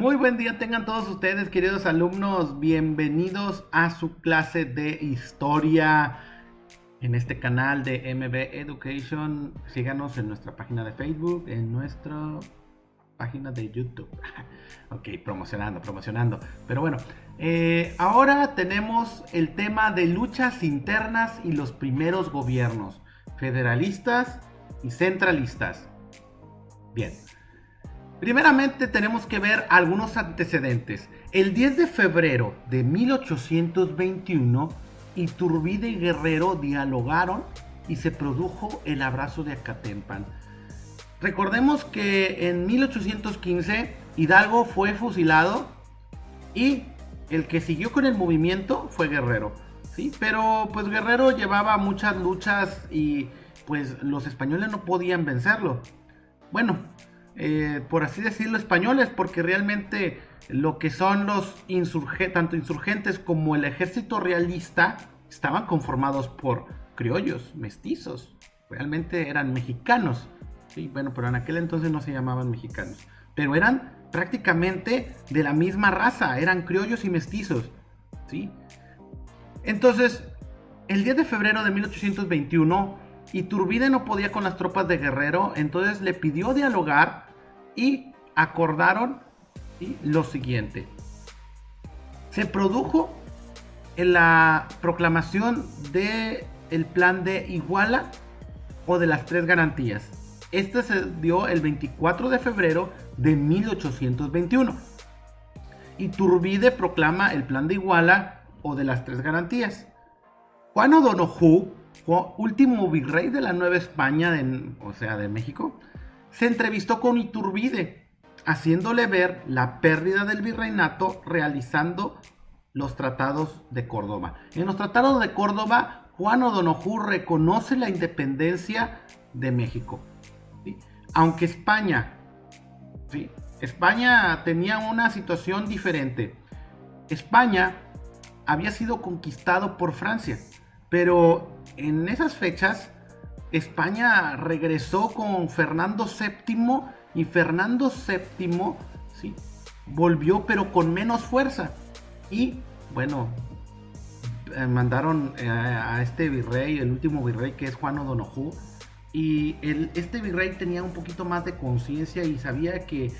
Muy buen día tengan todos ustedes, queridos alumnos. Bienvenidos a su clase de historia en este canal de MB Education. Síganos en nuestra página de Facebook, en nuestra página de YouTube. Ok, promocionando. Pero bueno, ahora tenemos el tema de luchas internas y los primeros gobiernos, federalistas y centralistas. Bien. Primeramente tenemos que ver algunos antecedentes. El 10 de febrero de 1821, Iturbide y Guerrero dialogaron y se produjo el abrazo de Acatempan. Recordemos que en 1815 Hidalgo fue fusilado y el que siguió con el movimiento fue Guerrero, ¿sí? Pero pues Guerrero llevaba muchas luchas y pues los españoles no podían vencerlo. Bueno, por así decirlo, españoles, porque realmente lo que son los tanto insurgentes como el ejército realista estaban conformados por criollos, mestizos, realmente eran mexicanos, sí, bueno, pero en aquel entonces no se llamaban mexicanos, pero eran prácticamente de la misma raza, eran criollos y mestizos, sí. Entonces, el 10 de febrero de 1821, Iturbide no podía con las tropas de Guerrero, entonces le pidió dialogar y acordaron, ¿sí?, lo siguiente. Se produjo en la proclamación del plan de Iguala o de las tres garantías. Este se dio el 24 de febrero de 1821. Iturbide proclama el plan de Iguala o de las tres garantías. Juan O'Donoghue, último virrey de la Nueva España, de México, se entrevistó con Iturbide, haciéndole ver la pérdida del virreinato realizando los tratados de Córdoba. En los tratados de Córdoba, Juan O'Donoghue reconoce la independencia de México, ¿sí? Aunque España tenía una situación diferente. España había sido conquistado por Francia, pero en esas fechas España regresó con Fernando VII y Fernando VII, ¿sí?, volvió pero con menos fuerza y bueno, mandaron a este virrey, el último virrey, que es Juan O'Donoghue, y este virrey tenía un poquito más de conciencia y sabía que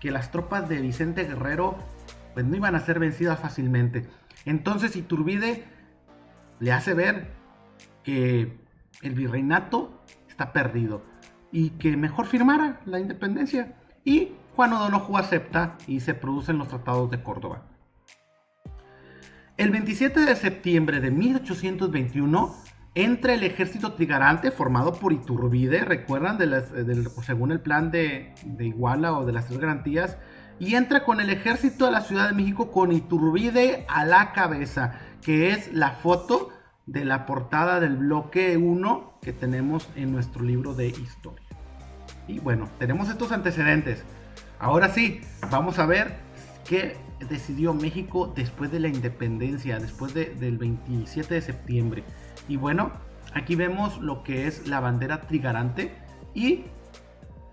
las tropas de Vicente Guerrero pues no iban a ser vencidas fácilmente. Entonces Iturbide le hace ver que el virreinato está perdido y que mejor firmara la independencia, y Juan O'Donoghue acepta y se producen los tratados de Córdoba. El 27 de septiembre de 1821 entra el ejército trigarante formado por Iturbide, recuerdan, según el plan de Iguala o de las tres garantías, y entra con el ejército a la Ciudad de México con Iturbide a la cabeza, que es la foto de la portada del bloque 1 que tenemos en nuestro libro de historia. Y bueno, tenemos estos antecedentes. Ahora sí, vamos a ver qué decidió México después de la independencia, después del 27 de septiembre. Y bueno, aquí vemos lo que es la bandera trigarante y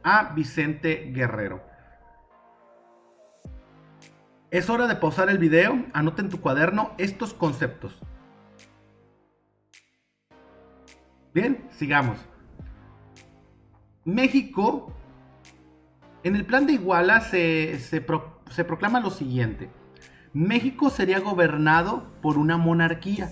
a Vicente Guerrero. Es hora de pausar el video, anota en tu cuaderno estos conceptos. Bien, sigamos. México, en el plan de Iguala se proclama lo siguiente: México sería gobernado por una monarquía,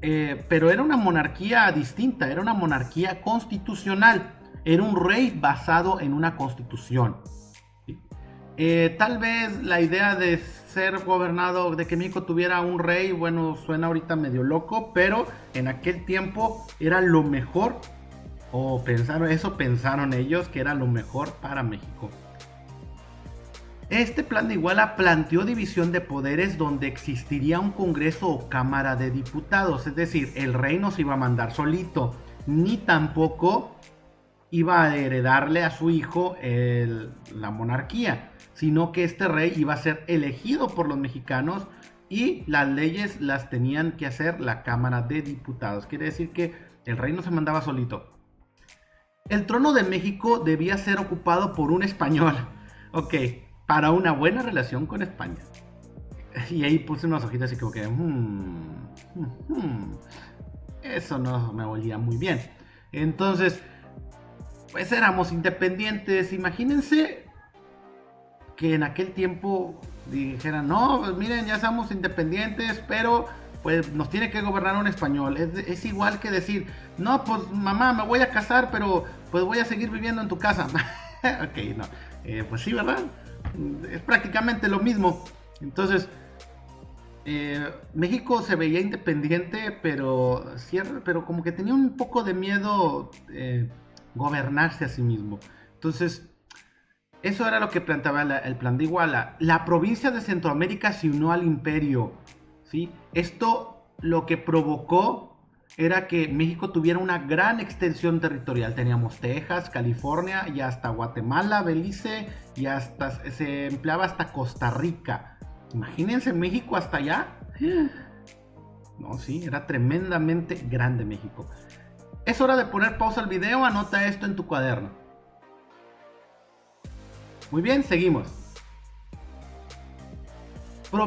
pero era una monarquía distinta, era una monarquía constitucional, era un rey basado en una constitución. Tal vez la idea de ser gobernado, de que México tuviera un rey, bueno, suena ahorita medio loco, pero en aquel tiempo era lo mejor, o pensaron ellos que era lo mejor para México. Este plan de Iguala planteó división de poderes donde existiría un congreso o cámara de diputados, es decir, el rey no se iba a mandar solito, ni tampoco iba a heredarle a su hijo la monarquía, sino que este rey iba a ser elegido por los mexicanos y las leyes las tenían que hacer la Cámara de Diputados. Quiere decir que el rey no se mandaba solito. El trono de México debía ser ocupado por un español. Ok, para una buena relación con España. Y ahí puse unos ojitos así como que... eso no me olía muy bien. Entonces, pues éramos independientes. Imagínense que en aquel tiempo dijeran, no, pues miren, ya somos independientes, pero pues nos tiene que gobernar un español. Es igual que decir, no, pues mamá, me voy a casar, pero pues voy a seguir viviendo en tu casa. Ok, no. Pues sí, ¿verdad? Es prácticamente lo mismo. Entonces, México se veía independiente, pero como que tenía un poco de miedo gobernarse a sí mismo. Entonces, eso era lo que planteaba el plan de Iguala. La provincia de Centroamérica se unió al imperio, ¿sí? Esto lo que provocó era que México tuviera una gran extensión territorial. Teníamos Texas, California y hasta Guatemala, Belice y hasta se empleaba hasta Costa Rica. Imagínense México hasta allá. No, sí, era tremendamente grande México. Es hora de poner pausa al video, anota esto en tu cuaderno. Muy bien, seguimos.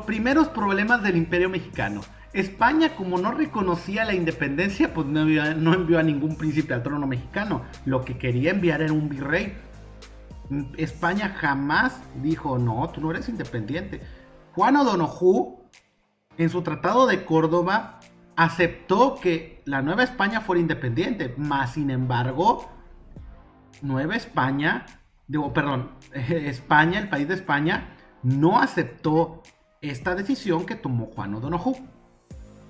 Primeros problemas del Imperio Mexicano. España, como no reconocía la independencia, pues no envió a ningún príncipe al trono mexicano. Lo que quería enviar era un virrey. España jamás dijo, no, tú no eres independiente. Juan O'Donoghue, en su Tratado de Córdoba, aceptó que la Nueva España fuera independiente, mas sin embargo, España, el país de España, no aceptó esta decisión que tomó Juan O'Donoghue.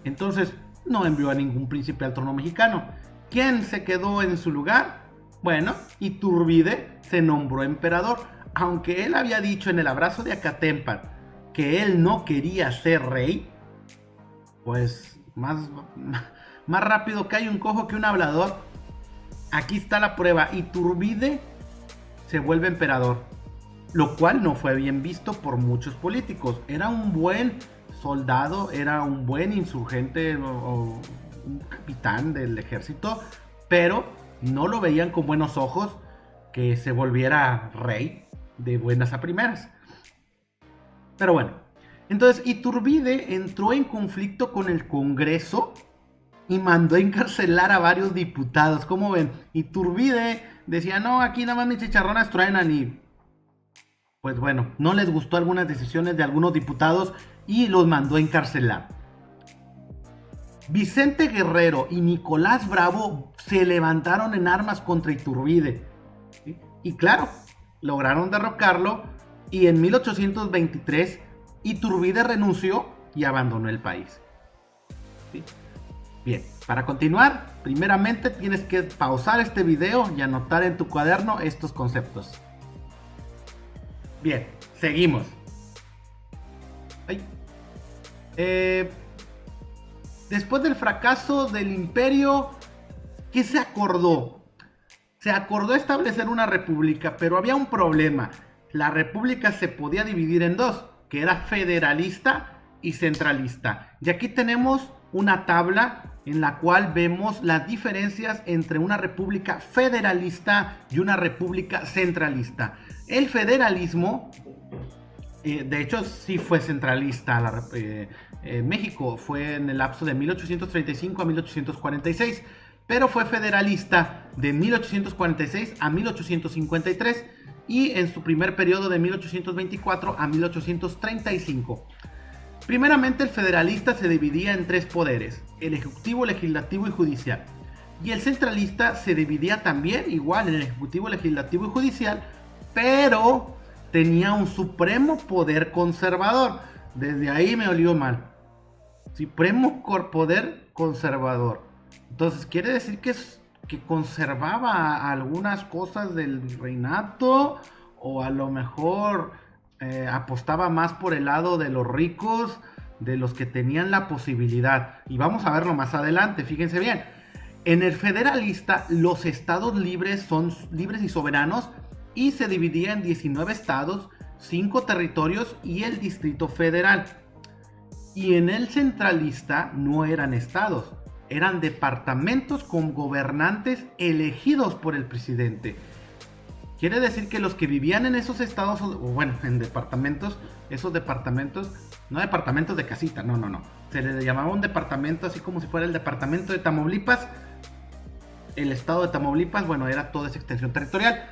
Entonces, no envió a ningún príncipe al trono mexicano. ¿Quién se quedó en su lugar? Bueno, Iturbide se nombró emperador, aunque él había dicho en el abrazo de Acatempan que él no quería ser rey, pues más rápido cae un cojo que un hablador. Aquí está la prueba. Iturbide se vuelve emperador, lo cual no fue bien visto por muchos políticos. Era un buen soldado, era un buen insurgente o un capitán del ejército, pero no lo veían con buenos ojos que se volviera rey de buenas a primeras. Pero bueno, entonces Iturbide entró en conflicto con el Congreso y mandó a encarcelar a varios diputados. ¿Cómo ven? Iturbide decía, no, aquí nada más mis chicharrones truenan, y pues bueno, no les gustó algunas decisiones de algunos diputados y los mandó a encarcelar. Vicente Guerrero y Nicolás Bravo se levantaron en armas contra Iturbide, ¿sí? Y claro, lograron derrocarlo, y en 1823 Iturbide renunció y abandonó el país, ¿sí? Bien, para continuar, primeramente tienes que pausar este video y anotar en tu cuaderno estos conceptos. Bien, seguimos. Después del fracaso del imperio, ¿qué se acordó? Se acordó establecer una república, pero había un problema. La república se podía dividir en dos, que era federalista y centralista. Y aquí tenemos una tabla en la cual vemos las diferencias entre una república federalista y una república centralista. El federalismo, de hecho sí fue centralista. México fue en el lapso de 1835 a 1846, pero fue federalista de 1846 a 1853 y en su primer periodo de 1824 a 1835. Primeramente, el federalista se dividía en tres poderes: el ejecutivo, legislativo y judicial. Y el centralista se dividía también igual en el ejecutivo, legislativo y judicial, pero tenía un supremo poder conservador. Desde ahí me olió mal. Supremo poder conservador. Entonces quiere decir que conservaba algunas cosas del virreinato, o a lo mejor apostaba más por el lado de los ricos, de los que tenían la posibilidad. Y vamos a verlo más adelante, fíjense bien. En el federalista, los estados libres son libres y soberanos, y se dividía en 19 estados, 5 territorios y el Distrito Federal. Y en el centralista no eran estados, eran departamentos con gobernantes elegidos por el presidente. Quiere decir que los que vivían en esos estados, o bueno, en departamentos, esos departamentos, no departamentos de casita, no. Se les llamaba un departamento así como si fuera el departamento de Tamaulipas. El estado de Tamaulipas, bueno, era toda esa extensión territorial.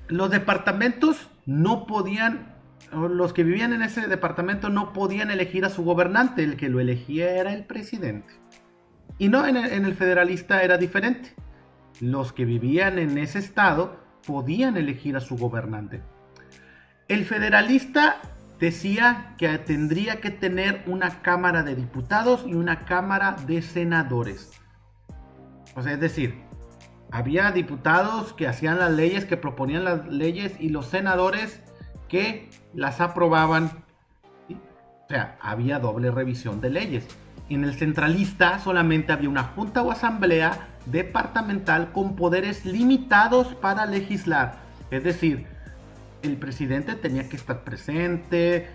Los departamentos no podían, los que vivían en ese departamento no podían elegir a su gobernante, el que lo elegía era el presidente. Y no, en el federalista era diferente. Los que vivían en ese estado podían elegir a su gobernante. El federalista decía que tendría que tener una cámara de diputados y una cámara de senadores. O sea, es decir, había diputados que hacían las leyes, que proponían las leyes, y los senadores que las aprobaban. ¿Sí? O sea, había doble revisión de leyes. En el centralista solamente había una junta o asamblea departamental con poderes limitados para legislar. Es decir, el presidente tenía que estar presente.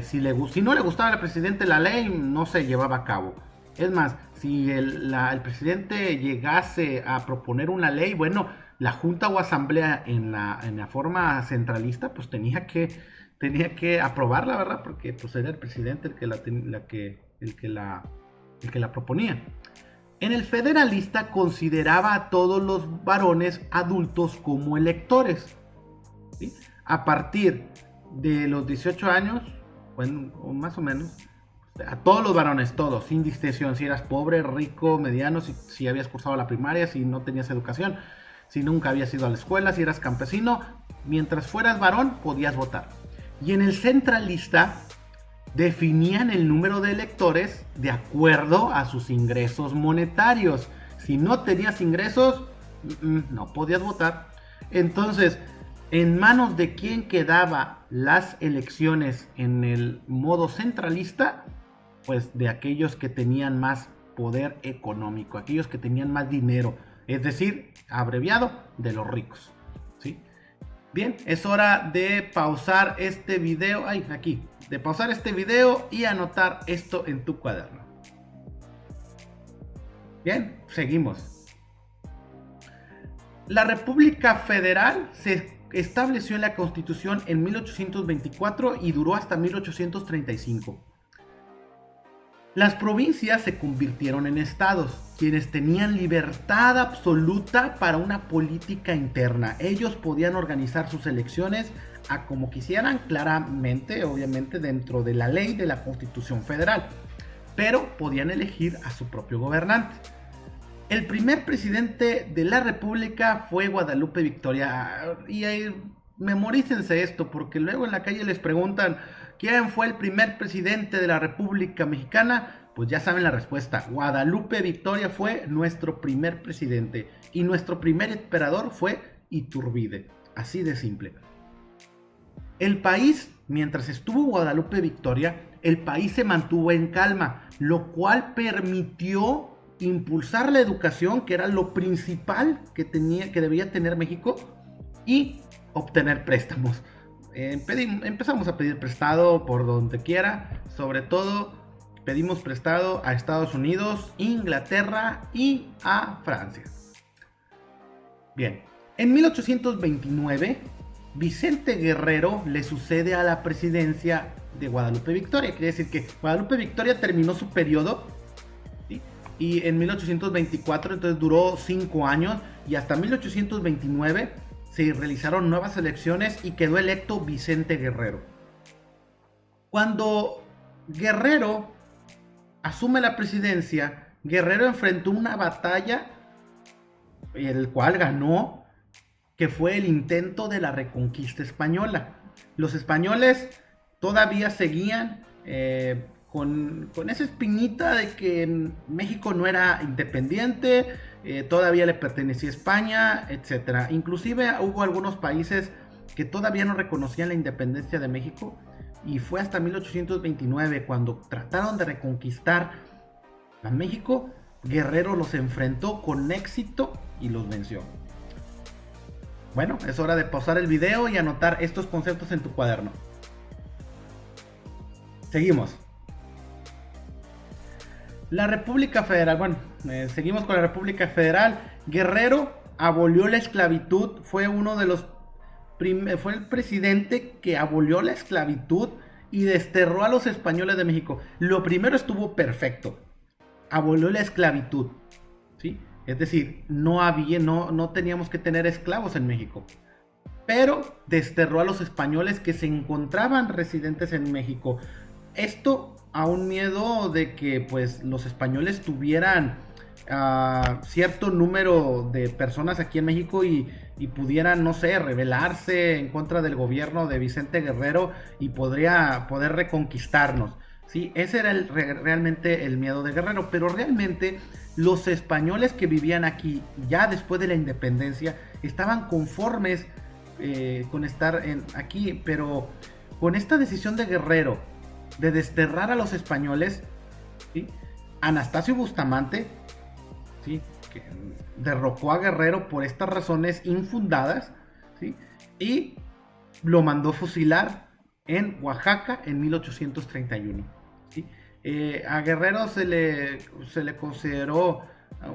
Si no le gustaba al presidente la ley, no se llevaba a cabo. Es más, si el presidente llegase a proponer una ley, bueno, la junta o asamblea en la forma centralista, pues tenía que aprobarla, ¿verdad? Porque pues era el presidente el que la proponía. En el federalista consideraba a todos los varones adultos como electores, ¿sí? A partir de los 18 años, bueno, o más o menos, a todos los varones, todos, sin distinción, si eras pobre, rico, mediano, si habías cursado la primaria, si no tenías educación, si nunca habías ido a la escuela, si eras campesino, mientras fueras varón podías votar. Y en el centralista definían el número de electores de acuerdo a sus ingresos monetarios. Si no tenías ingresos, no podías votar. Entonces, en manos de quién quedaba las elecciones en el modo centralista, pues de aquellos que tenían más poder económico, aquellos que tenían más dinero, es decir, abreviado, de los ricos, ¿sí? Bien, es hora de pausar este video, de pausar este video y anotar esto en tu cuaderno. Bien, seguimos. La República Federal se estableció en la Constitución en 1824 y duró hasta 1835. Las provincias se convirtieron en estados, quienes tenían libertad absoluta para una política interna. Ellos podían organizar sus elecciones a como quisieran, claramente, obviamente dentro de la ley de la Constitución Federal, pero podían elegir a su propio gobernante. El primer presidente de la República fue Guadalupe Victoria. Y memorícense esto, porque luego en la calle les preguntan ¿quién fue el primer presidente de la República Mexicana? Pues ya saben la respuesta. Guadalupe Victoria fue nuestro primer presidente. Y nuestro primer emperador fue Iturbide. Así de simple. El país, mientras estuvo Guadalupe Victoria, el país se mantuvo en calma, lo cual permitió impulsar la educación, que era lo principal que debía tener México, y obtener préstamos. Empezamos a pedir prestado por donde quiera, sobre todo pedimos prestado a Estados Unidos, Inglaterra y a Francia. Bien, en 1829 Vicente Guerrero le sucede a la presidencia de Guadalupe Victoria. Quiere decir que Guadalupe Victoria terminó su periodo, ¿sí? Y en 1824 entonces duró 5 años y hasta 1829 se realizaron nuevas elecciones y quedó electo Vicente Guerrero. Cuando Guerrero asume la presidencia, Guerrero enfrentó una batalla, el cual ganó, que fue el intento de la reconquista española. Los españoles todavía seguían con esa espinita de que México no era independiente, todavía le pertenecía a España, etc. Inclusive hubo algunos países que todavía no reconocían la independencia de México, y fue hasta 1829 cuando trataron de reconquistar a México. Guerrero los enfrentó con éxito y los venció. Bueno, es hora de pausar el video y anotar estos conceptos en tu cuaderno. Seguimos. La República Federal, seguimos con la República Federal. Guerrero abolió la esclavitud, fue uno de los fue el presidente que abolió la esclavitud y desterró a los españoles de México. Lo primero estuvo perfecto, abolió la esclavitud, ¿sí? Es decir, no teníamos que tener esclavos en México, pero desterró a los españoles que se encontraban residentes en México. Esto a un miedo de que pues los españoles tuvieran cierto número de personas aquí en México y pudieran, no sé, rebelarse en contra del gobierno de Vicente Guerrero y poder reconquistarnos, ¿sí? Ese era realmente el miedo de Guerrero, pero realmente los españoles que vivían aquí ya después de la independencia estaban conformes con estar aquí, pero con esta decisión de Guerrero de desterrar a los españoles, ¿sí? Anastasio Bustamante, ¿sí? Que derrocó a Guerrero por estas razones infundadas, ¿sí? Y lo mandó fusilar en Oaxaca en 1831, ¿sí? A Guerrero se le consideró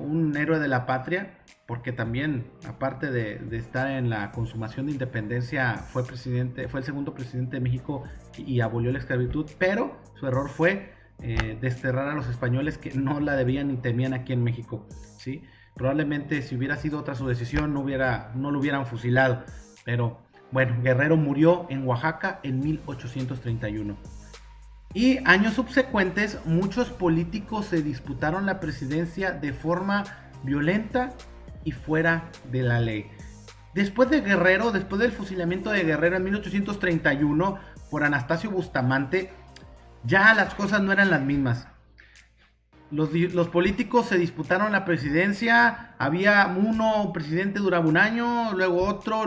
un héroe de la patria, porque también, aparte de estar en la consumación de independencia, fue el segundo presidente de México y abolió la esclavitud, pero su error fue desterrar a los españoles que no la debían ni temían aquí en México, ¿sí? Probablemente si hubiera sido otra su decisión no lo hubieran fusilado, pero bueno, Guerrero murió en Oaxaca en 1831. Y años subsecuentes, muchos políticos se disputaron la presidencia de forma violenta y fuera de la ley. Después del fusilamiento de Guerrero en 1831 por Anastasio Bustamante, ya las cosas no eran las mismas. Los políticos se disputaron la presidencia, había un presidente duraba un año, luego otro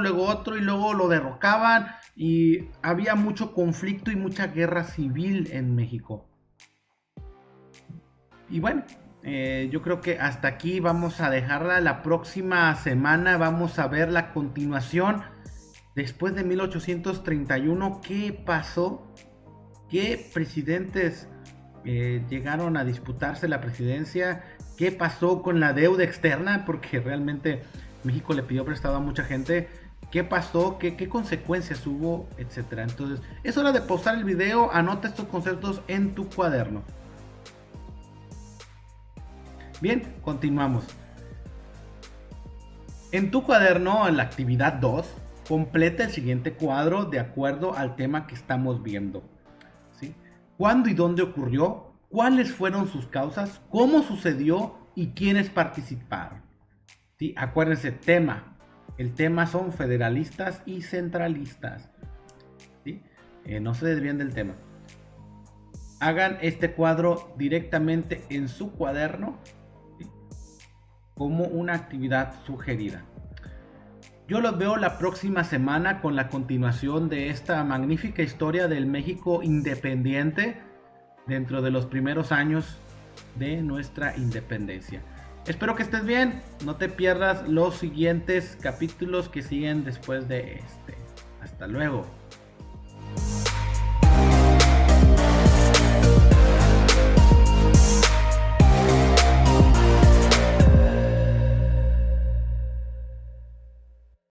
y luego lo derrocaban y había mucho conflicto y mucha guerra civil en México. Y bueno, yo creo que hasta aquí vamos a dejarla. La próxima semana vamos a ver la continuación. Después de 1831, ¿qué pasó? ¿Qué presidentes llegaron a disputarse la presidencia? ¿Qué pasó con la deuda externa? Porque realmente México le pidió prestado a mucha gente. ¿Qué pasó? ¿Qué consecuencias hubo? Etcétera. Entonces, es hora de pausar el video. Anota estos conceptos en tu cuaderno. Bien, continuamos. En tu cuaderno, en la actividad 2, completa el siguiente cuadro de acuerdo al tema que estamos viendo, ¿sí? ¿Cuándo y dónde ocurrió? ¿Cuáles fueron sus causas? ¿Cómo sucedió? ¿Y quiénes participaron? ¿Sí? Acuérdense, tema. El tema son federalistas y centralistas, ¿sí? No se desvíen del tema. Hagan este cuadro directamente en su cuaderno, ¿sí? Como una actividad sugerida. Yo los veo la próxima semana con la continuación de esta magnífica historia del México independiente dentro de los primeros años de nuestra independencia. Espero que estés bien, no te pierdas los siguientes capítulos que siguen después de este. Hasta luego.